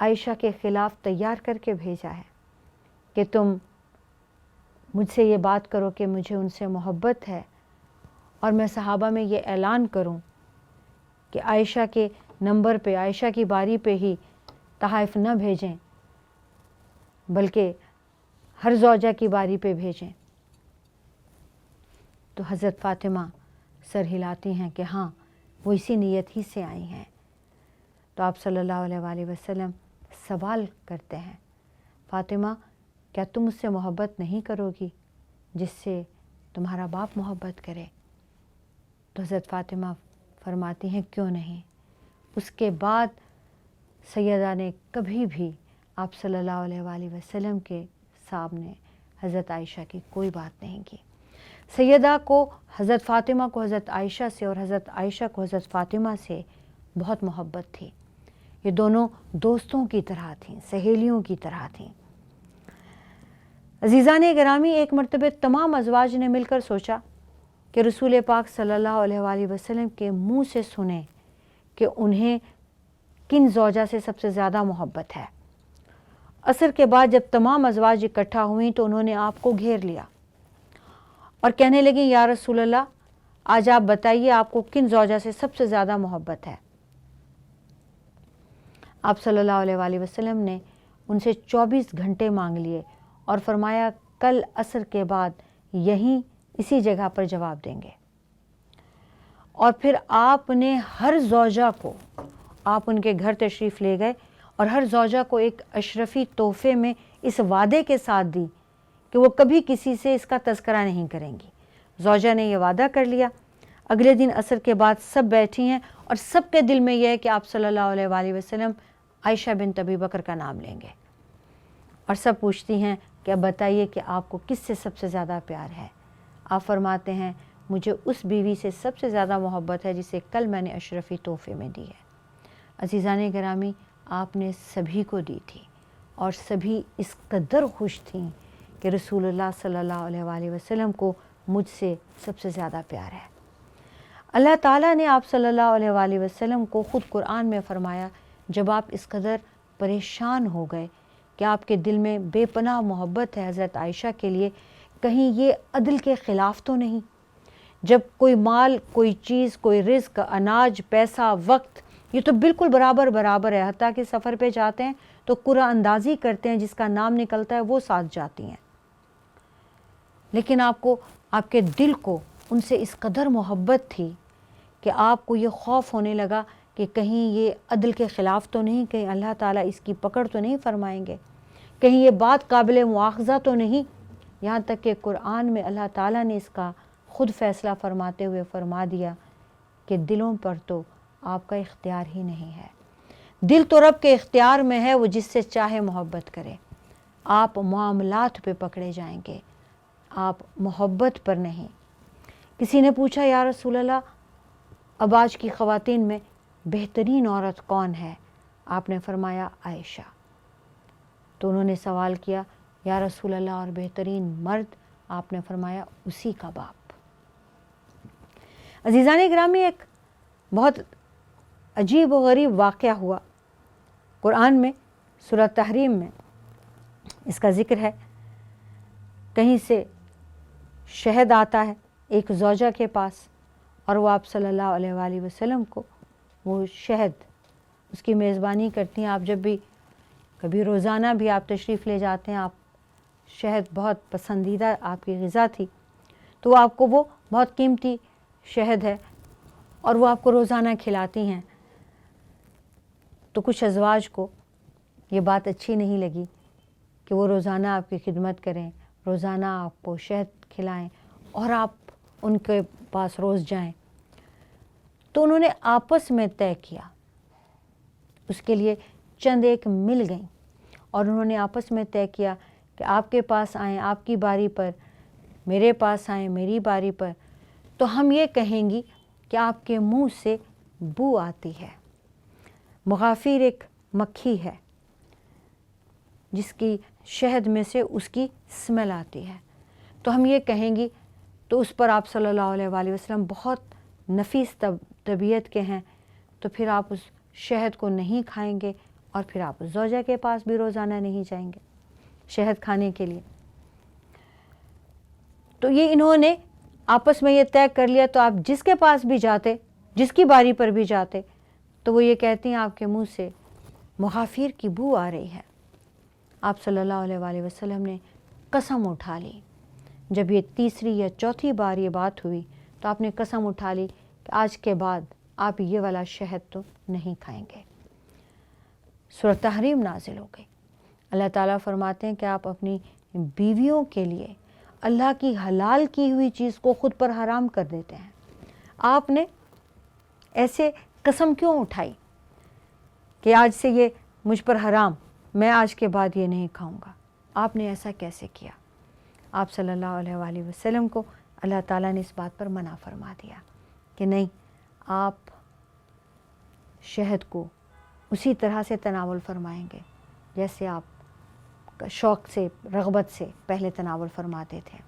عائشہ کے خلاف تیار کر کے بھیجا ہے کہ تم مجھ سے یہ بات کرو کہ مجھے ان سے محبت ہے، اور میں صحابہ میں یہ اعلان کروں کہ عائشہ کے نمبر پہ، عائشہ کی باری پہ ہی تحائف نہ بھیجیں، بلکہ ہر زوجہ کی باری پہ بھیجیں۔ تو حضرت فاطمہ سر ہلاتی ہیں کہ ہاں، وہ اسی نیت ہی سے آئی ہیں۔ تو آپ صلی اللہ علیہ وآلہ وسلم سوال کرتے ہیں، فاطمہ کیا تم اس سے محبت نہیں کرو گی جس سے تمہارا باپ محبت کرے؟ تو حضرت فاطمہ فرماتی ہیں کیوں نہیں۔ اس کے بعد سیدہ نے کبھی بھی آپ صلی اللہ علیہ وآلہ وسلم کے سامنے حضرت عائشہ کی کوئی بات نہیں کی۔ سیدہ کو، حضرت فاطمہ کو حضرت عائشہ سے اور حضرت عائشہ کو حضرت فاطمہ سے بہت محبت تھی۔ یہ دونوں دوستوں کی طرح تھیں، سہیلیوں کی طرح تھیں۔ عزیزان گرامی، ایک مرتبہ تمام ازواج نے مل کر سوچا کہ رسول پاک صلی اللہ علیہ وآلہ وسلم کے منہ سے سنیں کہ انہیں کن زوجہ سے سب سے زیادہ محبت ہے۔ عصر کے بعد جب تمام ازواج اکٹھا ہوئیں تو انہوں نے آپ کو گھیر لیا اور کہنے لگیں یا رسول اللہ، آج آپ بتائیے آپ کو کن زوجہ سے سب سے زیادہ محبت ہے۔ آپ صلی اللہ علیہ وآلہ وسلم نے ان سے 24 گھنٹے مانگ لیے اور فرمایا کل عصر کے بعد یہیں اسی جگہ پر جواب دیں گے۔ اور پھر آپ نے ہر زوجہ کو، آپ ان کے گھر تشریف لے گئے اور ہر زوجہ کو ایک اشرفی تحفے میں اس وعدے کے ساتھ دی کہ وہ کبھی کسی سے اس کا تذکرہ نہیں کریں گی۔ زوجہ نے یہ وعدہ کر لیا۔ اگلے دن عصر کے بعد سب بیٹھی ہیں اور سب کے دل میں یہ ہے کہ آپ صلی اللہ علیہ وآلہ وسلم عائشہ بنت ابی بکر کا نام لیں گے، اور سب پوچھتی ہیں کہ اب بتائیے کہ آپ کو کس سے سب سے زیادہ پیار ہے۔ آپ فرماتے ہیں مجھے اس بیوی سے سب سے زیادہ محبت ہے جسے کل میں نے اشرفی تحفے میں دی ہے۔ عزیزان گرامی، آپ نے سبھی کو دی تھی اور سبھی اس قدر خوش تھیں کہ رسول اللہ صلی اللہ علیہ وآلہ وسلم کو مجھ سے سب سے زیادہ پیار ہے۔ اللہ تعالیٰ نے آپ صلی اللہ علیہ وآلہ وسلم کو خود قرآن میں فرمایا، جب آپ اس قدر پریشان ہو گئے کہ آپ کے دل میں بے پناہ محبت ہے حضرت عائشہ کے لیے، کہیں یہ عدل کے خلاف تو نہیں؟ جب کوئی مال، کوئی چیز، کوئی رزق، اناج، پیسہ، وقت، یہ تو بالکل برابر برابر ہے، حتیٰ کہ سفر پہ جاتے ہیں تو قرعہ اندازی کرتے ہیں، جس کا نام نکلتا ہے وہ ساتھ جاتی ہیں، لیکن آپ کو، آپ کے دل کو ان سے اس قدر محبت تھی کہ آپ کو یہ خوف ہونے لگا کہ کہیں یہ عدل کے خلاف تو نہیں، کہیں اللہ تعالیٰ اس کی پکڑ تو نہیں فرمائیں گے، کہیں یہ بات قابل مواخذہ تو نہیں۔ یہاں تک کہ قرآن میں اللہ تعالیٰ نے اس کا خود فیصلہ فرماتے ہوئے فرما دیا کہ دلوں پر تو آپ کا اختیار ہی نہیں ہے، دل تو رب کے اختیار میں ہے، وہ جس سے چاہے محبت کرے۔ آپ معاملات پہ پکڑے جائیں گے، آپ محبت پر نہیں۔ کسی نے پوچھا یا رسول اللہ، اب آج کی خواتین میں بہترین عورت کون ہے؟ آپ نے فرمایا عائشہ۔ تو انہوں نے سوال کیا یا رسول اللہ اور بہترین مرد؟ آپ نے فرمایا اسی کا باپ۔ عزیزان گرامی، ایک بہت عجیب و غریب واقعہ ہوا قرآن میں، سورہ تحریم میں اس کا ذکر ہے۔ کہیں سے شہد آتا ہے ایک زوجہ کے پاس، اور وہ آپ صلی اللہ علیہ وآلہ وسلم کو وہ شہد، اس کی میزبانی کرتی ہیں۔ آپ جب بھی کبھی روزانہ بھی آپ تشریف لے جاتے ہیں، آپ شہد بہت پسندیدہ آپ کی غذا تھی، تو آپ کو وہ بہت قیمتی شہد ہے اور وہ آپ کو روزانہ کھلاتی ہیں۔ تو کچھ ازواج کو یہ بات اچھی نہیں لگی کہ وہ روزانہ آپ کی خدمت کریں، روزانہ آپ کو شہد کھلائیں اور آپ ان کے پاس روز جائیں۔ تو انہوں نے آپس میں طے کیا، اس کے لیے چند ایک مل گئیں اور انہوں نے آپس میں طے کیا کہ آپ کے پاس آئیں آپ کی باری پر، میرے پاس آئیں میری باری پر، تو ہم یہ کہیں گی کہ آپ کے منہ سے بو آتی ہے۔ مغافیر ایک مکھی ہے جس کی شہد میں سے اس کی اسمیل آتی ہے، تو ہم یہ کہیں گی، تو اس پر آپ صلی اللہ علیہ وآلہ وسلم بہت نفیس طبیعت کے ہیں، تو پھر آپ اس شہد کو نہیں کھائیں گے اور پھر آپ زوجہ کے پاس بھی روزانہ نہیں جائیں گے شہد کھانے کے لیے. تو یہ انہوں نے آپس میں یہ طے کر لیا. تو آپ جس کے پاس بھی جاتے, جس کی باری پر بھی جاتے, تو وہ یہ کہتی ہیں آپ کے منہ سے مغافیر کی بو آ رہی ہے. آپ صلی اللہ علیہ وآلہ وسلم نے قسم اٹھا لی. جب یہ تیسری یا چوتھی بار یہ بات ہوئی تو آپ نے قسم اٹھا لی کہ آج کے بعد آپ یہ والا شہد تو نہیں کھائیں گے. سورۃ تحریم نازل ہو گئی. اللہ تعالیٰ فرماتے ہیں کہ آپ اپنی بیویوں کے لیے اللہ کی حلال کی ہوئی چیز کو خود پر حرام کر دیتے ہیں. آپ نے ایسے قسم کیوں اٹھائی کہ آج سے یہ مجھ پر حرام, میں آج کے بعد یہ نہیں کھاؤں گا؟ آپ نے ایسا کیسے کیا؟ آپ صلی اللہ علیہ وآلہ وسلم کو اللہ تعالیٰ نے اس بات پر منع فرما دیا کہ نہیں, آپ شہد کو اسی طرح سے تناول فرمائیں گے جیسے آپ شوق سے, رغبت سے پہلے تناول فرماتے تھے.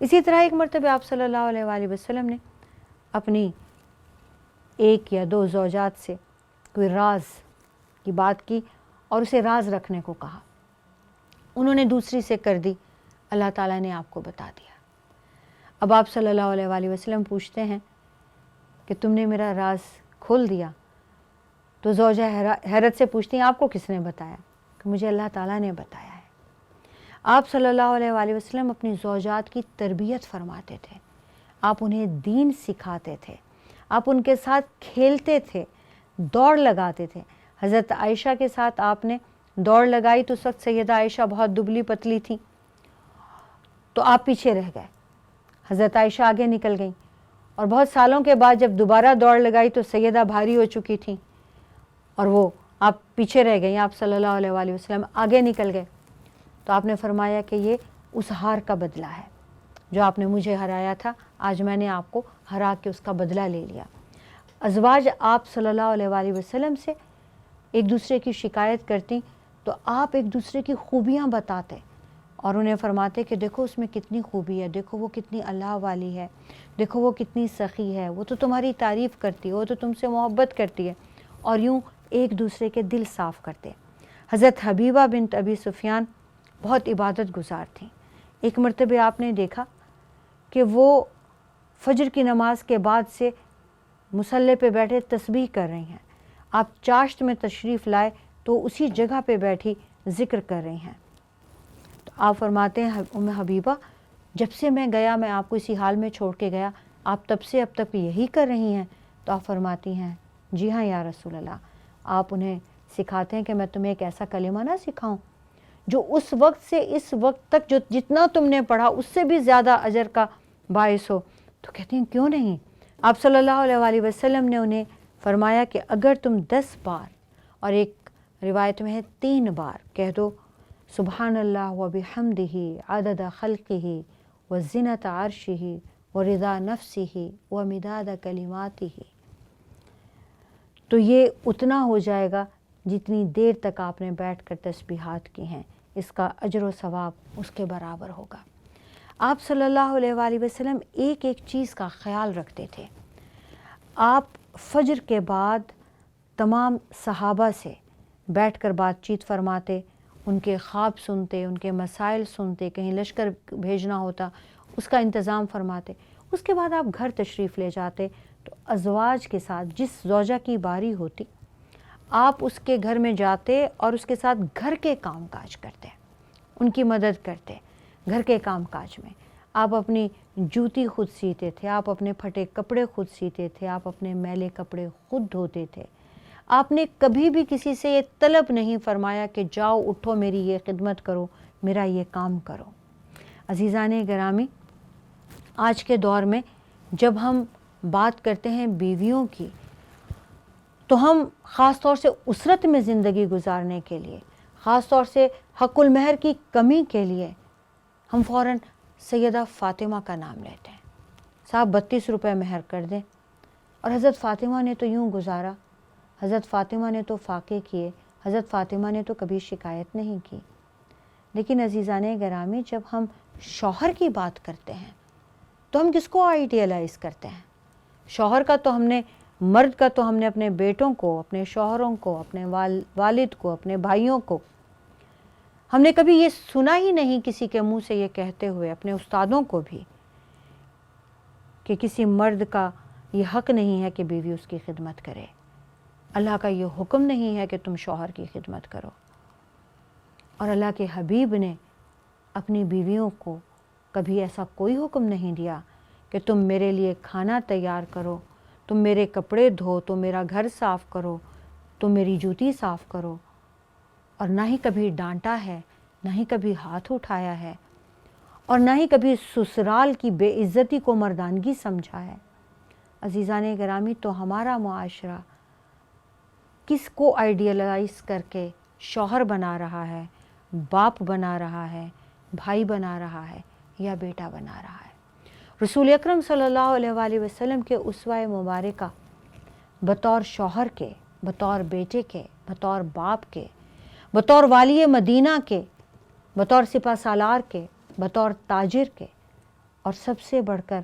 اسی طرح ایک مرتبہ آپ صلی اللہ علیہ وآلہ وسلم نے اپنی ایک یا دو زوجات سے کوئی راز کی بات کی اور اسے راز رکھنے کو کہا. انہوں نے دوسری سے کر دی, اللہ تعالیٰ نے آپ کو بتا دیا. اب آپ صلی اللہ علیہ وآلہ وسلم پوچھتے ہیں کہ تم نے میرا راز کھول دیا. تو زوجہ حیرت سے پوچھتی ہیں آپ کو کس نے بتایا؟ کہ مجھے اللہ تعالیٰ نے بتایا ہے. آپ صلی اللہ علیہ وآلہ وسلم اپنی زوجات کی تربیت فرماتے تھے. آپ انہیں دین سکھاتے تھے, آپ ان کے ساتھ کھیلتے تھے, دوڑ لگاتے تھے. حضرت عائشہ کے ساتھ آپ نے دوڑ لگائی تو اس وقت سیدہ عائشہ بہت دبلی پتلی تھی, تو آپ پیچھے رہ گئے, حضرت عائشہ آگے نکل گئیں. اور بہت سالوں کے بعد جب دوبارہ دوڑ لگائی تو سیدہ بھاری ہو چکی تھیں اور وہ آپ پیچھے رہ گئیں, آپ صلی اللہ علیہ وآلہ وسلم آگے نکل گئے. تو آپ نے فرمایا کہ یہ اس ہار کا بدلہ ہے جو آپ نے مجھے ہرایا تھا, آج میں نے آپ کو ہرا کے اس کا بدلہ لے لیا. ازواج آپ صلی اللہ علیہ وآلہ وسلم سے ایک دوسرے کی شکایت کرتی تو آپ ایک دوسرے کی خوبیاں بتاتے اور انہیں فرماتے کہ دیکھو اس میں کتنی خوبی ہے, دیکھو وہ کتنی اللہ والی ہے, دیکھو وہ کتنی سخی ہے, وہ تو تمہاری تعریف کرتی ہے, وہ تو تم سے محبت کرتی ہے. اور یوں ایک دوسرے کے دل صاف کرتے. حضرت حبیبہ بنت ابی سفیان بہت عبادت گزار تھیں. ایک مرتبہ آپ نے دیکھا کہ وہ فجر کی نماز کے بعد سے مصلی پہ بیٹھے تسبیح کر رہی ہیں. آپ چاشت میں تشریف لائے تو اسی جگہ پہ بیٹھی ذکر کر رہی ہیں. تو آپ فرماتے ہیں ام حبیبہ جب سے میں گیا, میں آپ کو اسی حال میں چھوڑ کے گیا, آپ تب سے اب تک یہی کر رہی ہیں؟ تو آپ فرماتی ہیں جی ہاں یا رسول اللہ. آپ انہیں سکھاتے ہیں کہ میں تمہیں ایک ایسا کلمہ نہ سکھاؤں جو اس وقت سے اس وقت تک جو جتنا تم نے پڑھا اس سے بھی زیادہ اجر کا باعث ہو؟ تو کہتی ہیں کیوں نہیں. آپ صلی اللہ علیہ وآلہ وسلم نے انہیں فرمایا کہ اگر تم 10 بار اور ایک روایت میں ہے 3 بار کہہ دو سبحان اللہ و بحمدہ عدد خلقہ و زینت عرشہ و رضا نفسہ و مداد کلماتہ, تو یہ اتنا ہو جائے گا جتنی دیر تک آپ نے بیٹھ کر تسبیحات کی ہیں, اس کا اجر و ثواب اس کے برابر ہوگا. آپ صلی اللہ علیہ وآلہ وسلم ایک ایک چیز کا خیال رکھتے تھے. آپ فجر کے بعد تمام صحابہ سے بیٹھ کر بات چیت فرماتے, ان کے خواب سنتے, ان کے مسائل سنتے, کہیں لشکر بھیجنا ہوتا اس کا انتظام فرماتے. اس کے بعد آپ گھر تشریف لے جاتے تو ازواج کے ساتھ جس زوجہ کی باری ہوتی آپ اس کے گھر میں جاتے اور اس کے ساتھ گھر کے کام کاج کرتے, ان کی مدد کرتے. گھر کے کام کاج میں آپ اپنی جوتی خود سیتے تھے, آپ اپنے پھٹے کپڑے خود سیتے تھے, آپ اپنے میلے کپڑے خود دھوتے تھے. آپ نے کبھی بھی کسی سے یہ طلب نہیں فرمایا کہ جاؤ اٹھو میری یہ خدمت کرو, میرا یہ کام کرو. عزیزان گرامی, آج کے دور میں جب ہم بات کرتے ہیں بیویوں کی تو ہم خاص طور سے اسرت میں زندگی گزارنے کے لیے, خاص طور سے حق المہر کی کمی کے لیے ہم فوراً سیدہ فاطمہ کا نام لیتے ہیں. صاحب 32 روپے مہر کر دیں. اور حضرت فاطمہ نے تو یوں گزارا, حضرت فاطمہ نے تو فاقے کیے, حضرت فاطمہ نے تو کبھی شکایت نہیں کی. لیکن عزیزان گرامی, جب ہم شوہر کی بات کرتے ہیں تو ہم کس کو آئیڈیلائز کرتے ہیں؟ شوہر کا تو ہم نے مرد کا تو ہم نے اپنے بیٹوں کو، اپنے شوہروں کو، اپنے والد کو، اپنے بھائیوں کو، ہم نے کبھی یہ سنا ہی نہیں کسی کے منہ سے یہ کہتے ہوئے، اپنے استادوں کو بھی، کہ کسی مرد کا یہ حق نہیں ہے کہ بیوی اس کی خدمت کرے۔ اللہ کا یہ حکم نہیں ہے کہ تم شوہر کی خدمت کرو، اور اللہ کے حبیب نے اپنی بیویوں کو کبھی ایسا کوئی حکم نہیں دیا کہ تم میرے لیے کھانا تیار کرو، تم میرے کپڑے دھو، تم میرا گھر صاف کرو، تم میری جوتی صاف کرو، اور نہ ہی کبھی ڈانٹا ہے، نہ ہی کبھی ہاتھ اٹھایا ہے، اور نہ ہی کبھی سسرال کی بے عزتی کو مردانگی سمجھا ہے۔ عزیزان گرامی، تو ہمارا معاشرہ کس کو آئیڈیلائز کر کے شوہر بنا رہا ہے، باپ بنا رہا ہے، بھائی بنا رہا ہے، یا بیٹا بنا رہا ہے؟ رسول اکرم صلی اللہ علیہ وآلہ وسلم کے اسوہ مبارکہ بطور شوہر کے، بطور بیٹے کے، بطور باپ کے، بطور والی مدینہ کے، بطور سپہ سالار کے، بطور تاجر کے، اور سب سے بڑھ کر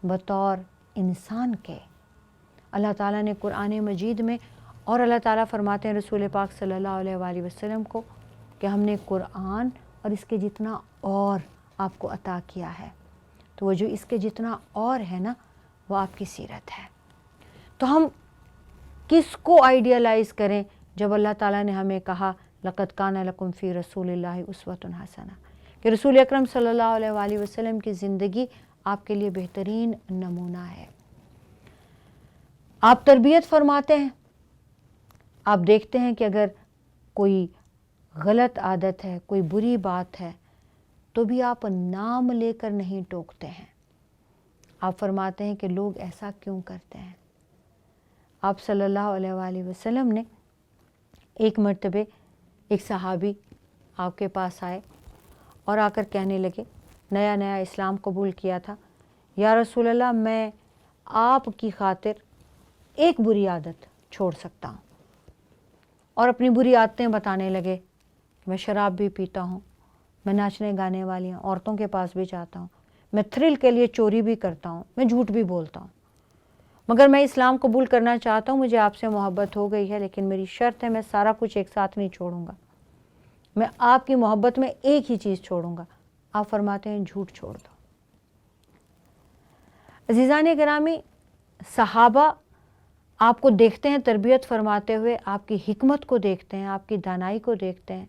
بطور انسان کے، اللہ تعالیٰ نے قرآن مجید میں، اور اللہ تعالیٰ فرماتے ہیں رسول پاک صلی اللہ علیہ وآلہ وسلم کو کہ ہم نے قرآن اور اس کے جتنا اور آپ کو عطا کیا ہے، تو وہ جو اس کے جتنا اور ہے نا، وہ آپ کی سیرت ہے۔ تو ہم کس کو آئیڈیلائز کریں جب اللہ تعالیٰ نے ہمیں کہا لَقَدْ كَانَ لَكُمْ فِي رَسُولِ اللَّهِ أُسْوَةٌ حَسَنَةٌ، کہ رسول اکرم صلی اللہ علیہ وآلہ وسلم کی زندگی آپ کے لیے بہترین نمونہ ہے۔ آپ تربیت فرماتے ہیں، آپ دیکھتے ہیں کہ اگر کوئی غلط عادت ہے، کوئی بری بات ہے، تو بھی آپ نام لے کر نہیں ٹوکتے ہیں۔ آپ فرماتے ہیں کہ لوگ ایسا کیوں کرتے ہیں۔ آپ صلی اللہ علیہ وآلہ وسلم نے ایک مرتبہ ایک صحابی آپ کے پاس آئے اور آ کر کہنے لگے، نیا نیا اسلام قبول کیا تھا، یا رسول اللہ میں آپ کی خاطر ایک بری عادت چھوڑ سکتا ہوں، اور اپنی بری عادتیں بتانے لگے کہ میں شراب بھی پیتا ہوں، میں ناچنے گانے والی ہوں، عورتوں کے پاس بھی جاتا ہوں، میں تھرل کے لیے چوری بھی کرتا ہوں، میں جھوٹ بھی بولتا ہوں، مگر میں اسلام قبول کرنا چاہتا ہوں، مجھے آپ سے محبت ہو گئی ہے، لیکن میری شرط ہے میں سارا کچھ ایک ساتھ نہیں چھوڑوں گا، میں آپ کی محبت میں ایک ہی چیز چھوڑوں گا۔ آپ فرماتے ہیں جھوٹ چھوڑ دو۔ عزیزان گرامی، صحابہ آپ کو دیکھتے ہیں تربیت فرماتے ہوئے، آپ کی حکمت کو دیکھتے ہیں، آپ کی دانائی کو دیکھتے ہیں،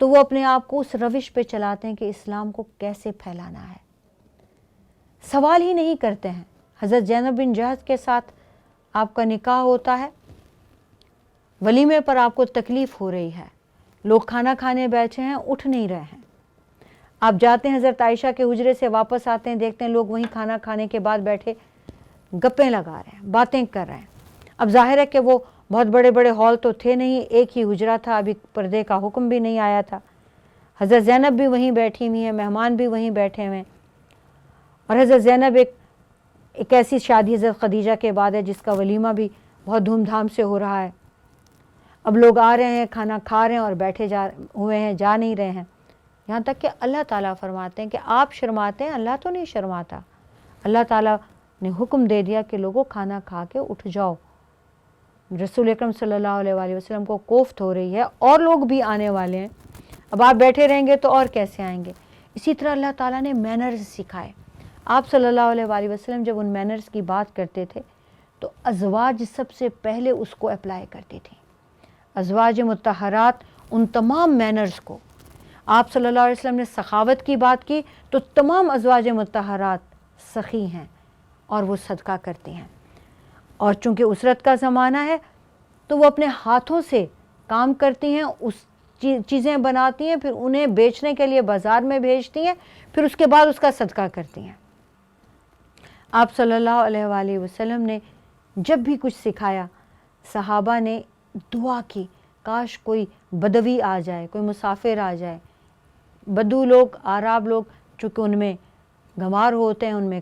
تو وہ اپنے آپ کو اس روش پہ چلاتے ہیں کہ اسلام کو کیسے پھیلانا ہے۔ سوال ہی نہیں کرتے ہیں۔ حضرت زینب بن جہش کے ساتھ آپ کا نکاح ہوتا ہے، ولیمے پر آپ کو تکلیف ہو رہی ہے، لوگ کھانا کھانے بیٹھے ہیں، اٹھ نہیں رہے ہیں، آپ جاتے ہیں حضرت عائشہ کے حجرے سے واپس آتے ہیں، دیکھتے ہیں لوگ وہیں کھانا کھانے کے بعد بیٹھے گپیں لگا رہے ہیں، باتیں کر رہے ہیں۔ اب ظاہر ہے کہ وہ بہت بڑے بڑے ہال تو تھے نہیں، ایک ہی حجرہ تھا، ابھی پردے کا حکم بھی نہیں آیا تھا، حضرت زینب بھی وہیں بیٹھی ہوئی ہیں، مہمان بھی وہیں بیٹھے ہوئے ہیں، اور حضرت زینب ایک ایسی شادی حضرت خدیجہ کے بعد ہے جس کا ولیمہ بھی بہت دھوم دھام سے ہو رہا ہے۔ اب لوگ آ رہے ہیں، کھانا کھا رہے ہیں اور بیٹھے ہوئے ہیں، جا نہیں رہے ہیں، یہاں تک کہ اللہ تعالیٰ فرماتے ہیں کہ آپ شرماتے ہیں، اللہ تو نہیں شرماتا۔ اللہ تعالیٰ نے حکم دے دیا کہ لوگوں کھانا کھا کے اٹھ جاؤ۔ رسول اکرم صلی اللہ علیہ وآلہ وسلم کو کوفت ہو رہی ہے، اور لوگ بھی آنے والے ہیں، اب آپ بیٹھے رہیں گے تو اور کیسے آئیں گے۔ اسی طرح اللہ تعالیٰ نے مینرز سکھائے۔ آپ صلی اللہ علیہ وآلہ وسلم جب ان مینرز کی بات کرتے تھے تو ازواج سب سے پہلے اس کو اپلائی کرتی تھیں۔ ازواج مطہرات ان تمام مینرز کو، آپ صلی اللہ علیہ وسلم نے سخاوت کی بات کی تو تمام ازواج مطہرات سخی ہیں اور وہ صدقہ کرتی ہیں، اور چونکہ اسرت کا زمانہ ہے تو وہ اپنے ہاتھوں سے کام کرتی ہیں، اس چیزیں بناتی ہیں، پھر انہیں بیچنے کے لیے بازار میں بھیجتی ہیں، پھر اس کے بعد اس کا صدقہ کرتی ہیں۔ آپ صلی اللہ علیہ وآلہ وسلم نے جب بھی کچھ سکھایا، صحابہ نے دعا کی کاش کوئی بدوی آ جائے، کوئی مسافر آ جائے۔ بدو لوگ، عرب لوگ، چونکہ ان میں گنوار ہوتے ہیں، ان میں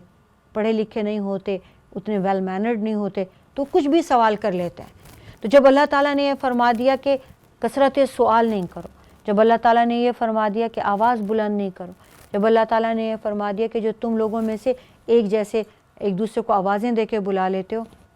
پڑھے لکھے نہیں ہوتے، اتنے ویل مینرڈ نہیں ہوتے، تو کچھ بھی سوال کر لیتے ہیں۔ تو جب اللہ تعالیٰ نے یہ فرما دیا کہ کثرت سوال نہیں کرو، جب اللہ تعالیٰ نے یہ فرما دیا کہ آواز بلند نہیں کرو، جب اللہ تعالیٰ نے یہ فرما دیا کہ جو تم لوگوں میں سے ایک جیسے ایک دوسرے کو آوازیں دے کے بلا لیتے ہو،